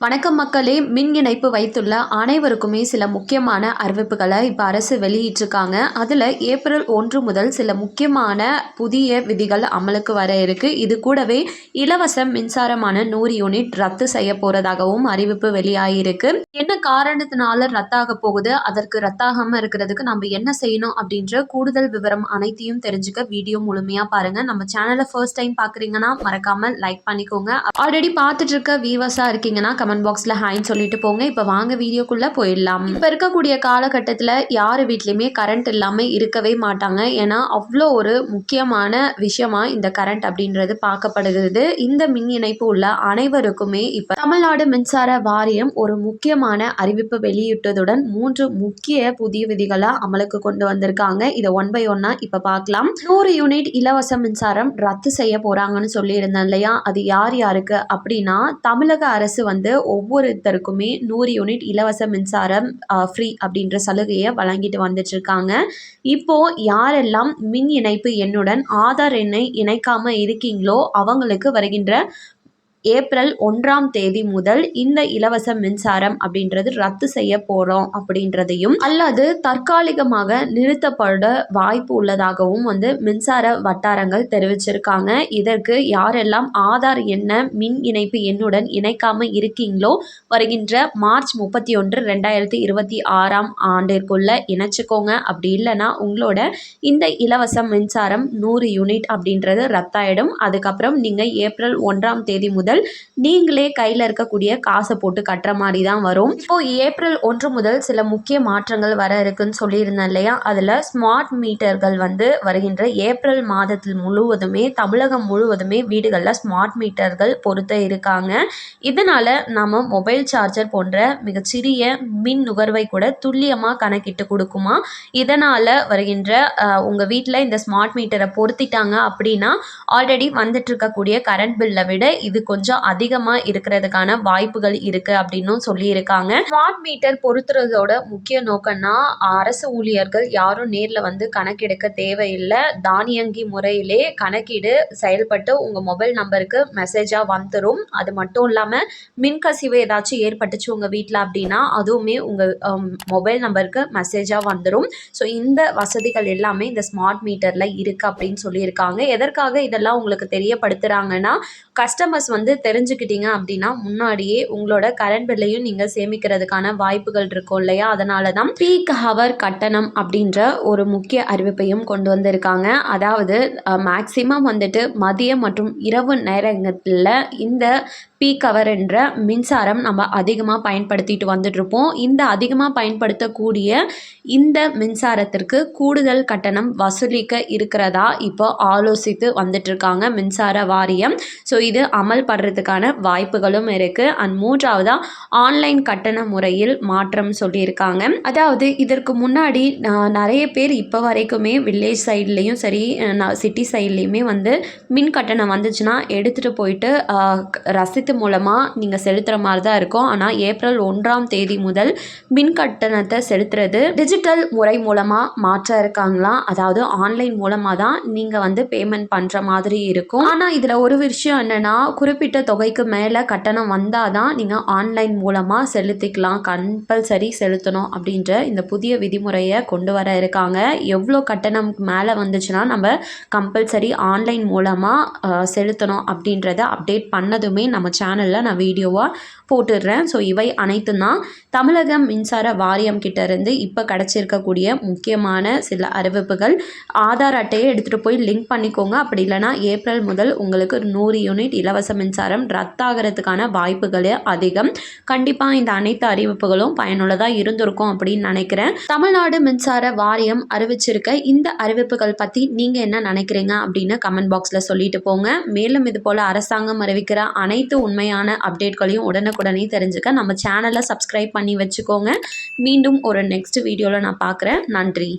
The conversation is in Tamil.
வணக்கம் மக்களே. மின் இணைப்பு வைத்துள்ள அனைவருக்குமே சில முக்கியமான அறிவிப்புகளை இப்போ அரசு வெளியிட்டிருக்காங்க. அதில் ஏப்ரல் 1 முதல் சில முக்கியமான புதிய விதிகள் அமலுக்கு வர இருக்கு. இது கூடவே இலவச மின்சாரமான 100 யூனிட் ரத்து செய்ய போறதாகவும் அறிவிப்பு வெளியாகிருக்கு. என்ன காரணத்தினால ரத்தாக போகுது, அதற்கு ரத்தாகாம இருக்கிறதுக்கு நம்ம என்ன செய்யணும் அப்படின்ற கூடுதல் விவரம் அனைத்தையும் தெரிஞ்சுக்க வீடியோ முழுமையா பாருங்க. நம்ம சேனலை ஃபர்ஸ்ட் டைம் பார்க்குறீங்கன்னா மறக்காம லைக் பண்ணிக்கோங்க. ஆல்ரெடி பார்த்துட்டு இருக்க வியூவர்ஸாக இருக்கீங்கன்னா கமெண்ட் பாக்ஸில் ஹாய்ன்னு சொல்லிட்டு போங்க. இப்போ வாங்க வீடியோக்குள்ளே போயிடலாம். இப்போ இருக்கக்கூடிய காலகட்டத்தில் யார் வீட்லேயுமே கரண்ட் இல்லாமல் இருக்கவே மாட்டாங்க. ஏன்னா அவ்வளோ ஒரு முக்கியமான விஷயமா இந்த கரண்ட் அப்படின்றது பார்க்கப்படுகிறது. இந்த மின் இணைப்பு உள்ள அனைவருக்குமே இப்போ தமிழ்நாடு மின்சார வாரியம் ஒரு முக்கியமான அறிவிப்பு வெளியிட்டதுடன் 3 முக்கிய புதிய விதிகளை அமலுக்கு கொண்டு வந்திருக்காங்க. இதை ஒன் பை ஒன்னா இப்போ பார்க்கலாம். 100 யூனிட் இலவச மின்சாரம் ரத்து செய்ய போறாங்கன்னு சொல்லியிருந்தேன் இல்லையா, அது யார் யாருக்கு அப்படின்னா தமிழக அரசு ஒவ்வொருத்தருக்குமே 100 யூனிட் இலவச மின்சாரம் ஃப்ரீ அப்படின்ற சலுகையை வழங்கிட்டு வந்துட்டு இருக்காங்க. இப்போ யாரெல்லாம் மின் இணைப்பு எண்ணுடன் ஆதார் எண்ணை இணைக்காம இருக்கீங்களோ அவங்களுக்கு வருகின்ற ஏப்ரல் 1ஆம் தேதி முதல் இந்த இலவச மின்சாரம் அப்படின்றது ரத்து செய்ய போகிறோம் அப்படின்றதையும் அல்லது தற்காலிகமாக நிறுத்தப்பட வாய்ப்பு உள்ளதாகவும் மின்சார வட்டாரங்கள் தெரிவிச்சிருக்காங்க. இதற்கு யாரெல்லாம் ஆதார் எண்ணை மின் இணைப்பு எண்ணுடன் இணைக்காம இருக்கீங்களோ வருகின்ற மார்ச் 31, 2026ஆம் ஆண்டிற்குள்ள இணைச்சிக்கோங்க. அப்படி இல்லைன்னா உங்களோட இந்த இலவச மின்சாரம் 100 யூனிட் அப்படின்றது ரத்தாயிடும். அதுக்கப்புறம் நீங்கள் ஏப்ரல் 1ஆம் தேதி முதல் நீங்களே கையில் இருக்கக்கூடிய காசை போட்டு கட்டுற மாதிரி தான் வரும். இப்போ ஏப்ரல் 1 முதல் சில முக்கிய மாற்றங்கள் வர இருக்குன்னு சொல்லியிருந்தேன் இல்லையா, அதில் ஸ்மார்ட் மீட்டர்கள் வருகின்ற ஏப்ரல் மாதத்தில் முழுவதுமே தமிழகம் முழுவதுமே வீடுகளில் ஸ்மார்ட் மீட்டர்கள் பொருத்த இருக்காங்க. இதனால் நம்ம மொபைல் சார்ஜர் போன்ற மிகச்சிறிய மின் நுகர்வை கூட துல்லியமாக கணக்கிட்டு கொடுக்குமா. இதனால் வருகின்ற உங்கள் வீட்டில் இந்த ஸ்மார்ட் மீட்டரை பொருத்திட்டாங்க அப்படின்னா ஆல்ரெடி வந்துட்டு இருக்கக்கூடிய கரண்ட் பில்லை விட இது கொஞ்சம் அதிகமாக இருக்கிறதுக்கான வாய்ப்புகள் இருக்கு அப்படின்னும் சொல்லியிருக்காங்க. ஸ்மார்ட் மீட்டர் பொருத்துறதோட முக்கிய நோக்கம்னா அரசு ஊழியர்கள் யாரும் நேரில் கணக்கெடுக்க தேவையில்லை. தானியங்கி முறையிலே கணக்கீடு செயல்பட்டு உங்க மொபைல் நம்பருக்கு மெசேஜா வந்துடும். அது மட்டும் இல்லாமல் மின்கசிவு ஏதாச்சும் ஏற்பட்டுச்சு உங்க வீட்டில் அப்படின்னா அதுவுமே உங்க மொபைல் நம்பருக்கு மெசேஜா வந்துடும். ஸோ இந்த வசதிகள் எல்லாமே இந்த ஸ்மார்ட் மீட்டர்ல இருக்கு அப்படின்னு சொல்லியிருக்காங்க. எதற்காக இதெல்லாம் உங்களுக்கு தெரியப்படுத்துறாங்கன்னா கஸ்டமர்ஸ் தெரிஞ்சுக்கிட்டீங்க அப்படின்னா முன்னாடியே உங்களோட கரண்ட் பில்லையும் நீங்கள் சேமிக்கிறதுக்கான வாய்ப்புகள் இருக்கும் இல்லையா. அதனால தான் பீக் ஹவர் கட்டணம் அப்படின்ற ஒரு முக்கிய அறிவிப்பையும் கொண்டு வந்திருக்காங்க. அதாவது மேக்சிமம் மதியம் மற்றும் இரவு நேரங்களில் இந்த பீக் ஹவர் என்ற மின்சாரம் நம்ம அதிகமாக பயன்படுத்திட்டு வந்துட்ருப்போம். இந்த அதிகமாக பயன்படுத்தக்கூடிய இந்த மின்சாரத்திற்கு கூடுதல் கட்டணம் வசூலிக்க இருக்கிறதா இப்போ ஆலோசித்து வந்துட்டுருக்காங்க மின்சார வாரியம். ஸோ இது அமல் படுறதுக்கான வாய்ப்புகளும் இருக்குது. அண்ட் 3ஆவதாக ஆன்லைன் கட்டண முறையில் மாற்றம் சொல்லியிருக்காங்க. அதாவது இதற்கு முன்னாடி நிறைய பேர் இப்போ வரைக்குமே வில்லேஜ் சைட்லேயும் சரி சிட்டி சைட்லேயுமே மின் கட்டணம் வந்துச்சுன்னா எடுத்துகிட்டு போயிட்டு ரசித்து மூலமாக நீங்கள் செலுத்துகிற மாதிரி தான் இருக்கும். ஆனால் ஏப்ரல் 1ஆம் தேதி முதல் மின் கட்டணத்தை செலுத்துறது டிஜிட்டல் முறை மூலமாக மாற்ற இருக்காங்களாம். அதாவது ஆன்லைன் மூலமாக தான் நீங்கள் பேமெண்ட் பண்ணுற மாதிரி இருக்கும். ஆனால் இதில் ஒரு விஷயம் என்னென்னா குறிப்பிட்ட தொகைக்கு மேலே கட்டணம் வந்தால் தான் நீங்கள் ஆன்லைன் மூலமாக செலுத்திக்கலாம். கம்பல்சரி செலுத்தணும் அப்படின்ற இந்த புதிய விதிமுறையை கொண்டு வர இருக்காங்க. எவ்வளோ கட்டணம் மேலே வந்துச்சுன்னா நம்ம கம்பல்சரி ஆன்லைன் மூலமாக செலுத்தணும் அப்படின்றத அப்டேட் பண்ணதுமே நம்ம சேனலில் நான் வீடியோவாக போட்டுடுறேன். ஸோ இவை அனைத்தும் தான் தமிழக மின்சார வாரியம் கிட்ட இருந்து இப்போ கிடச்சிருக்கக்கூடிய முக்கியமான சில அறிவிப்புகள். ஆதார் அட்டையை எடுத்துகிட்டு போய் லிங்க் பண்ணிக்கோங்க. அப்படி இல்லைனா ஏப்ரல் முதல் உங்களுக்கு 100 யூனிட் இலவச மின்சாரம் ரத்தாகிறதுக்கான வாய்ப்புகளே அதிகம். கண்டிப்பாக இந்த அனைத்து அறிவிப்புகளும் பயனுள்ளதாக இருந்திருக்கும் அப்படின்னு நினைக்கிறேன். தமிழ்நாடு மின்சார வாரியம் அறிவிச்சிருக்க இந்த அறிவிப்புகள் பற்றி நீங்கள் என்ன நினைக்கிறீங்க அப்படின்னு கமெண்ட் பாக்ஸில் சொல்லிட்டு போங்க. மேலும் இது போல் அரசாங்கம் அறிவிக்கிற அனைத்து உண்மையான அப்டேட்களையும் உடனுக்குடனே தெரிஞ்சுக்க நம்ம சேனலை சப்ஸ்கிரைப் பண்ணி வச்சுக்கோங்க. மீண்டும் ஒரு நெக்ஸ்ட் வீடியோவில் நான் பார்க்குறேன். நன்றி.